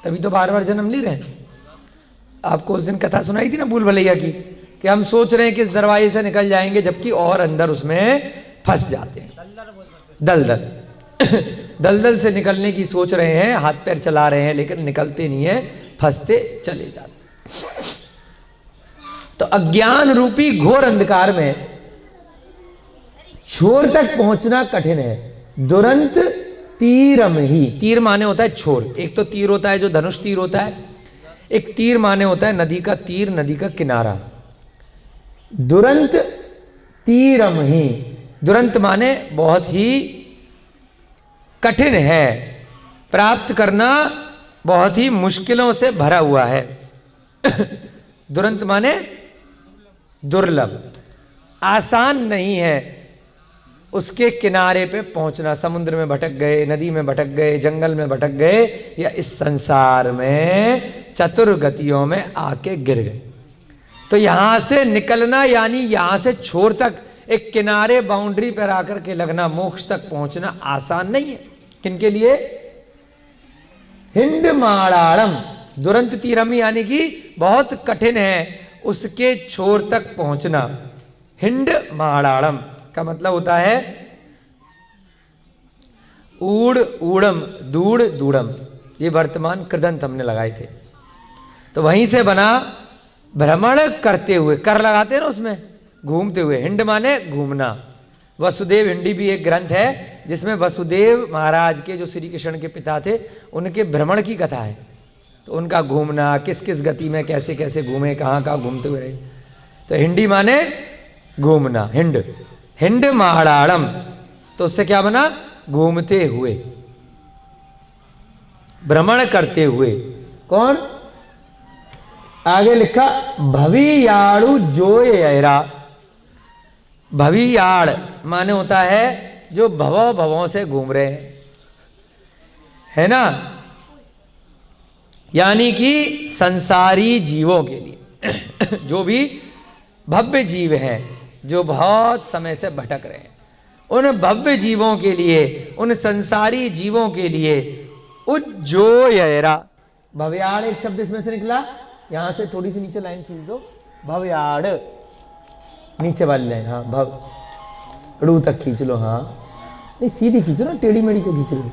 तभी तो बार बार जन्म ले रहे हैं। आपको उस दिन कथा सुनाई थी ना भूल भलैया की, कि हम सोच रहे हैं कि इस दरवाजे से निकल जाएंगे, जबकि और अंदर उसमें फंस जाते हैं। दलदल दलदल से निकलने की सोच रहे हैं, हाथ पैर चला रहे हैं, लेकिन निकलते नहीं है, फंसते चले जाते। तो अज्ञान रूपी घोर अंधकार में छोर तक पहुंचना कठिन है। दुरंत तीरम ही, तीर माने होता है छोर। एक तो तीर होता है जो धनुष तीर होता है, एक तीर माने होता है नदी का तीर, नदी का किनारा। दुरंत तीरम ही, दुरंत माने बहुत ही कठिन है, प्राप्त करना बहुत ही मुश्किलों से भरा हुआ है। दुरंत माने दुर्लभ, आसान नहीं है उसके किनारे पे पहुंचना। समुद्र में भटक गए, नदी में भटक गए, जंगल में भटक गए, या इस संसार में चतुर्गतियों में आके गिर गए। तो यहां से निकलना, यानी यहां से छोर तक एक किनारे बाउंड्री पर आकर के लगना, मोक्ष तक पहुंचना आसान नहीं है। किनके लिए? हिंड माड़ाड़म, दुरंत तीरम यानी कि बहुत कठिन है उसके छोर तक पहुंचना। हिंड माड़ाड़म का मतलब होता है ऊड़ ऊड़म, दूड़ दूड़म। ये वर्तमान कृदंत हमने लगाए थे, तो वहीं से बना भ्रमण करते हुए, कर लगाते हैं ना उसमें, घूमते हुए। हिंड माने घूमना। वसुदेव हिंडी भी एक ग्रंथ है जिसमें वसुदेव महाराज के, जो श्री कृष्ण के पिता थे, उनके भ्रमण की कथा है। तो उनका घूमना, किस किस गति में कैसे कैसे घूमे, कहाँ कहाँ घूमते हुए रहे। तो हिंडी माने घूमना, हिंड। हिंड महाड़ाड़म, तो उससे क्या बना? घूमते हुए, भ्रमण करते हुए। कौन? आगे लिखा भवियाड़ू जोयरा। भवियाड़ माने होता है जो भवों भवों से घूम रहे हैं, है ना, यानी कि संसारी जीवों के लिए जो भी भव्य जीव हैं, जो बहुत समय से भटक रहे हैं, उन भव्य जीवों के लिए, उन संसारी जीवों के लिए उज्जोयरा। भव्याड़ एक शब्द इसमें से निकला, यहां से थोड़ी सी नीचे लाइन खींच दो, भव्याड़, नीचे वाली लाइन, हाँ, भव रू तक खींच लो। हाँ नहीं, सीधी खींचो ना, टेढ़ी मेढ़ी को खींच लो,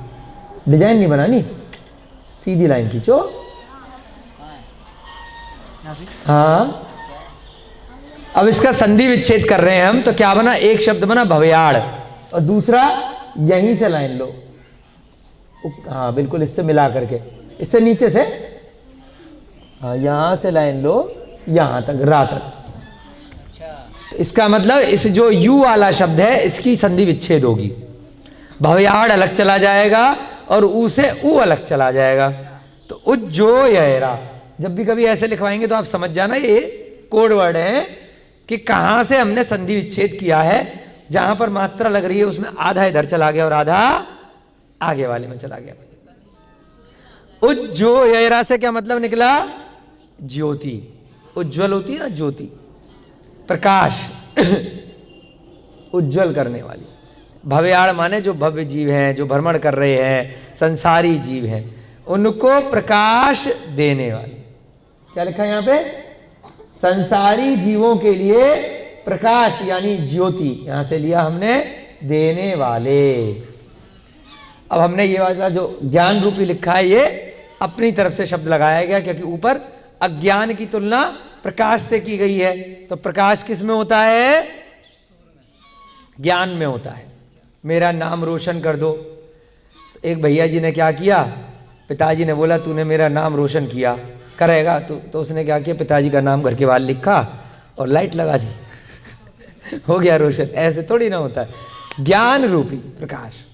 डिजाइन नहीं बनानी, सीधी लाइन खींचो। हाँ, अब इसका संधि विच्छेद कर रहे हैं हम, तो क्या बना? एक शब्द बना भव्याड़, और दूसरा यहीं से लाइन लो। हाँ बिल्कुल, इससे मिला करके, इससे नीचे से, हाँ यहां से लाइन लो, यहां तक, रा तक। इसका मतलब इस जो यू वाला शब्द है इसकी संधि विच्छेद होगी। भव्याड़ अलग चला जाएगा और ऊ से ऊ अलग चला जाएगा। तो उज्जोयरा, जब भी कभी ऐसे लिखवाएंगे तो आप समझ जाना ये कोड वर्ड है कि कहां से हमने संधि विच्छेद किया है। जहां पर मात्रा लग रही है उसमें आधा इधर चला गया और आधा आगे वाले में चला गया। उज्जोयरा से क्या मतलब निकला? ज्योति। उज्ज्वल होती है ना ज्योति, प्रकाश, उज्जवल करने वाली। भव्याड़ माने जो भव्य जीव हैं, जो भ्रमण कर रहे हैं, संसारी जीव हैं, उनको प्रकाश देने वाले। क्या लिखा है यहाँ पे? संसारी जीवों के लिए प्रकाश यानी ज्योति, यहां से लिया हमने देने वाले। अब हमने ये वाला जो ज्ञान रूपी लिखा है ये अपनी तरफ से शब्द लगाया गया, क्योंकि ऊपर अज्ञान की तुलना प्रकाश से की गई है। तो प्रकाश किस में होता है? ज्ञान में होता है। मेरा नाम रोशन कर दो। तो एक भैया जी ने क्या किया, पिताजी ने बोला तूने मेरा नाम रोशन किया, करेगा तो उसने क्या किया, पिताजी का नाम घर के बाहर लिखा और लाइट लगा दी हो गया रोशन। ऐसे थोड़ी ना होता है। ज्ञान रूपी प्रकाश।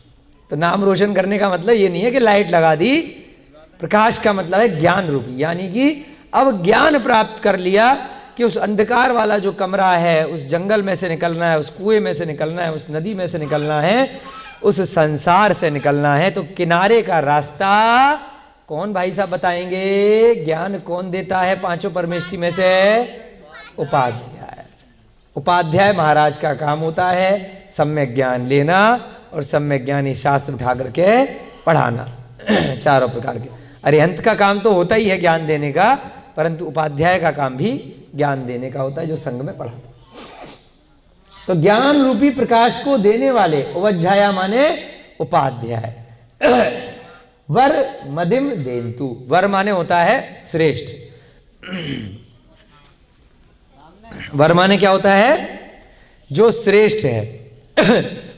तो नाम रोशन करने का मतलब ये नहीं है कि लाइट लगा दी, प्रकाश का मतलब है ज्ञान रूपी, यानी कि अब ज्ञान प्राप्त कर लिया कि उस अंधकार वाला जो कमरा है, उस जंगल में से निकलना है, उस कुएं में से निकलना है, उस नदी में से निकलना है, उस संसार से निकलना है। तो किनारे का रास्ता कौन भाई साहब बताएंगे? ज्ञान कौन देता है पांचों परमेष्टि में से? उपाध्याय। उपाध्याय महाराज का काम होता है सम्यक ज्ञान लेना और सम्यक ज्ञानी शास्त्र उठा करके पढ़ाना चारों प्रकार के। अरिहंत का काम तो होता ही है ज्ञान देने का, परंतु उपाध्याय का काम भी ज्ञान देने का होता है, जो संघ में पढ़ाता। तो ज्ञान रूपी प्रकाश को देने वाले उपाध्याय माने उपाध्याय। वर मदिम देन्तु। वर माने होता है श्रेष्ठ। वर माने क्या होता है? जो श्रेष्ठ है।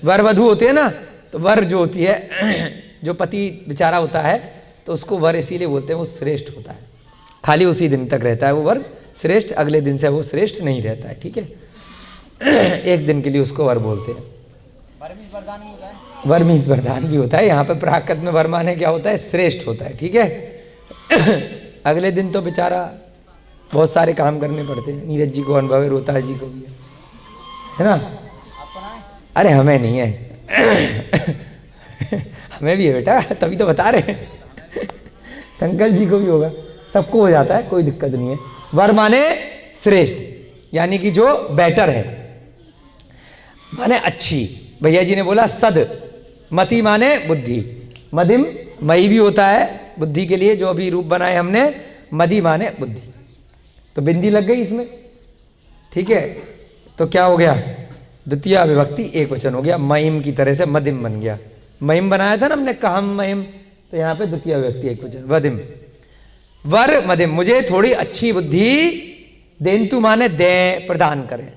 वर वधू होते हैं ना, तो वर जो होती है, जो पति बेचारा होता है, तो उसको वर इसीलिए बोलते हैं, वो श्रेष्ठ होता है। खाली उसी दिन तक रहता है वो वर श्रेष्ठ, अगले दिन से वो श्रेष्ठ नहीं रहता है, ठीक है। एक दिन के लिए उसको वर बोलते हैं। वर्मीज वरदान भी होता है। यहाँ पे प्राकृत में वर माने क्या होता है? श्रेष्ठ होता है, ठीक है। अगले दिन तो बेचारा बहुत सारे काम करने पड़ते हैं। नीरज जी को अनुभव है, रोता जी को भी है ना। अरे हमें नहीं है हमें भी है बेटा, तभी तो बता रहे हैं। संकल्प जी को भी होगा, सबको हो जाता है, कोई दिक्कत नहीं है। वर माने श्रेष्ठ, यानी कि जो बेटर है, माने अच्छी। भैया जी ने बोला सद। मति माने बुद्धि। मदिम मई भी होता है बुद्धि के लिए, जो अभी रूप बनाए हमने। मदि माने बुद्धि। तो बिंदी लग गई इसमें, ठीक है। तो क्या हो गया? द्वितीय विभक्ति एक वचन हो गया। महिम की तरह से मदिम बन गया। महिम बनाया था ना हमने, कहम महिम, तो यहाँ पे द्वितीय विभक्ति एक वचन वदिम। वर मदिम, मुझे थोड़ी अच्छी बुद्धि देन्तु माने दे, प्रदान करें।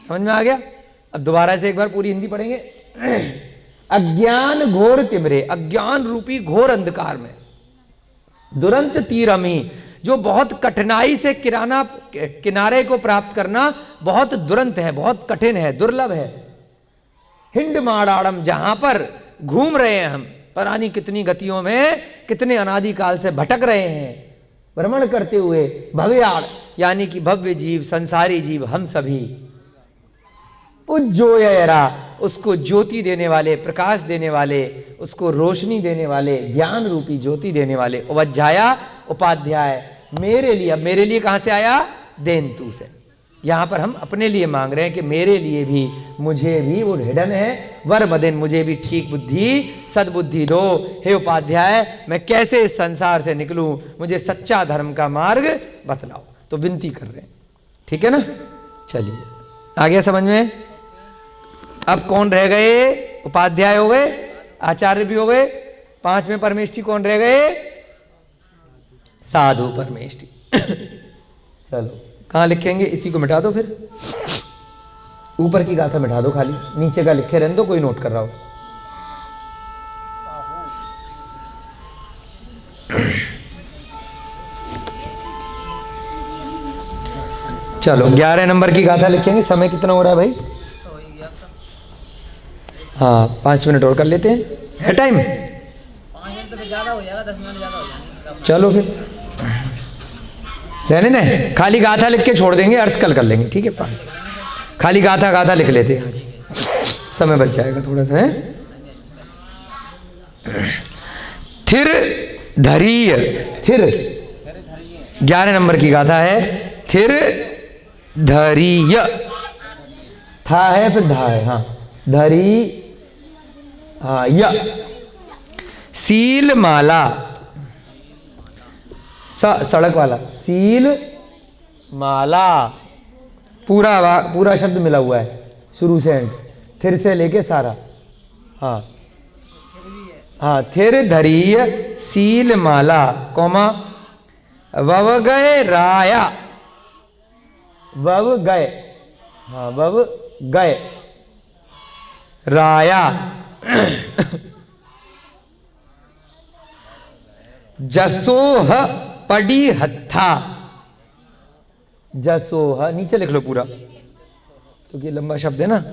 समझ में आ गया? अब दोबारा से एक बार पूरी हिंदी पढ़ेंगे। अज्ञान घोर तिमरे, अज्ञान रूपी घोर अंधकार में, दुरंत तीरमी, जो बहुत कठिनाई से किनारे को प्राप्त करना बहुत दुरंत है, बहुत कठिन है, दुर्लभ है। हिंड माड़ाड़म, जहां पर घूम रहे हैं हम, परानी कितनी गतियों में, कितने अनादिकाल से भटक रहे हैं, भ्रमण करते हुए। भव्याड़ यानी कि भव्य जीव, संसारी जीव, हम सभी। उज्जोयरा, उसको ज्योति देने वाले, प्रकाश देने वाले, उसको रोशनी देने वाले, ज्ञान रूपी ज्योति देने वाले। उपाध्याया, उपाध्याय मेरे लिए। अब मेरे लिए कहां से आया? देन्तु से। यहां पर हम अपने लिए मांग रहे हैं कि मेरे लिए भी, मुझे भी, वो हिडन है। वर मदिन, मुझे भी ठीक बुद्धि, सद्बुद्धि दो। हे उपाध्याय, मैं कैसे इस संसार से निकलूं, मुझे सच्चा धर्म का मार्ग बतलाओ। तो विनती कर रहे हैं, ठीक है ना। चलिए आ गया समझ में। अब कौन रह गए? उपाध्याय हो गए, आचार्य भी हो गए। पांचवें परमेष्ठी कौन रह गए? साधु परमेष्ठी। चलो कहाँ लिखेंगे? इसी को मिटा दो, फिर ऊपर की गाथा मिटा दो, खाली नीचे का लिखे रहने दो, कोई नोट कर रहा हो। चलो 11 नंबर की गाथा लिखेंगे। समय कितना हो रहा है भाई? हाँ 5 मिनट और कर लेते हैं, है टाइम? 5 मिनट तो ज़्यादा हो जाएगा, 10 मिनट ज़्यादा हो जाएंगे। चलो फिर रहने दें, खाली गाथा लिख के छोड़ देंगे, अर्थ कल कर लेंगे, ठीक है। खाली गाथा लिख लेते हैं आज, समय बच जाएगा थोड़ा सा, है। थिर धरीय, थिर 11 नंबर की गाथा है। थिर धरीय, था है फिर धा है, हाँ। धरी हाँ य। सील माला, सड़क वाला, सील माला, पूरा शब्द मिला हुआ है शुरू से एंड, थिर से लेके सारा। हाँ हाँ, थिर धरीय सील माला, कौमा वव गए राया, वव गए, हाँ वव गए राया, जसोह पड़ी हत्था, जसोह नीचे लिख लो पूरा क्योंकि लंबा शब्द है ना।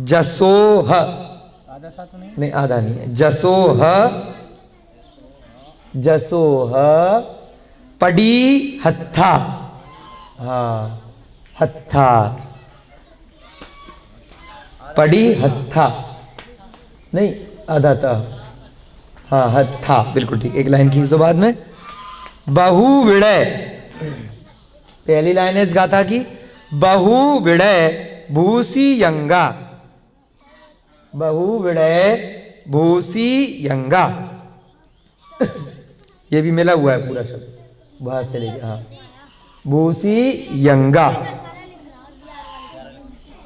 जसोह, आधा सा तो नहीं, नहीं आधा नहीं है, जसोह, जसोह पड़ी हत्था, हाँ हत्था, पड़ी हत्था, नहीं आधा था, हाँ हत्था, बिल्कुल ठीक। एक लाइन खींच दो बाद में। बहु विड़य, पहली लाइन है इस गाथा की, बहु विड़य भूसी यंगा, बहु विड़य भूसी यंगा, ये भी मिला हुआ है पूरा शब्द, वहां से लेके, हाँ भूसी यंगा,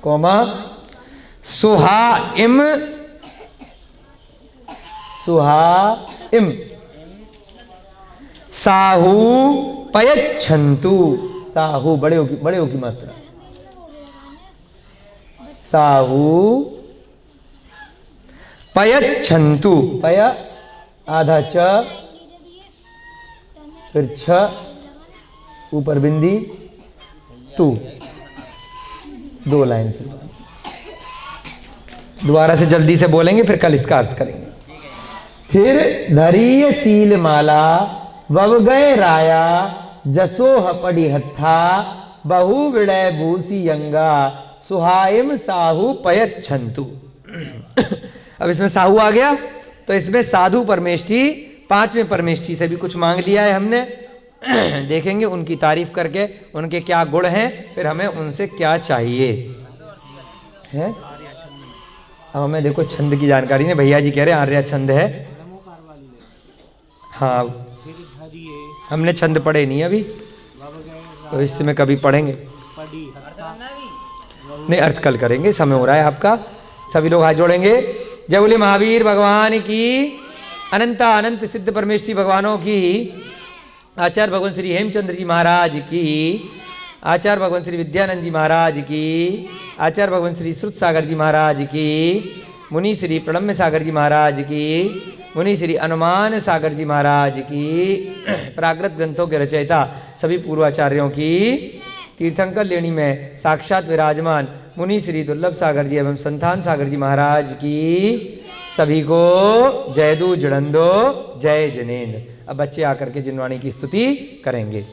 कौमा सुहाइम, सुहाइम, साहू पयच्छन्तु, साहू बड़े हो की मात्रा, साहू पयच्छन्तु, पय आधा च, फिर छ, ऊपर बिंदी, तू, दो लाइन फिर दोबारा से जल्दी से बोलेंगे, फिर कल इसका अर्थ करेंगे। फिर धरीय सील माला, वव गए राया, जसोह पड़ी हत्था, बहु विड़य भूसी यंगा, सुहाइम साहू पयच्छन्तु। अब इसमें साहू आ गया तो इसमें साधु परमेष्ठी, पांचवें परमेष्ठी से भी कुछ मांग लिया है हमने। देखेंगे उनकी तारीफ करके उनके क्या गुण हैं, फिर हमें उनसे क्या चाहिए है। अब हमें देखो छंद की जानकारी ने, भैया जी कह रहे हैं आर्या छंद है। हाँ हमने छंद पढ़े नहीं अभी, तो इसमें कभी पढ़ेंगे, नहीं अर्थ कल करेंगे, समय हो रहा है आपका। सभी लोग हाथ जोड़ेंगे। जय बोले महावीर भगवान की, अनंता अनंत सिद्ध परमेष्ठी भगवानों की, आचार्य भगवान श्री हेमचंद्र जी महाराज की, आचार्य भगवान श्री विद्यानंद जी महाराज की, आचार्य भगवान श्री श्रुत सागर जी महाराज की, मुनि श्री प्रणम्य सागर जी महाराज की, मुनि श्री अनुमान सागर जी महाराज की, प्राकृत ग्रंथों के रचयिता सभी पूर्वाचार्यों की, तीर्थंकर लेणी में साक्षात विराजमान मुनि श्री दुर्लभ सागर जी एवं संतान सागर जी महाराज की, सभी को जय दू जड़ंदो जय जनेन्द्र। अब बच्चे आकर के जिनवाणी की स्तुति करेंगे।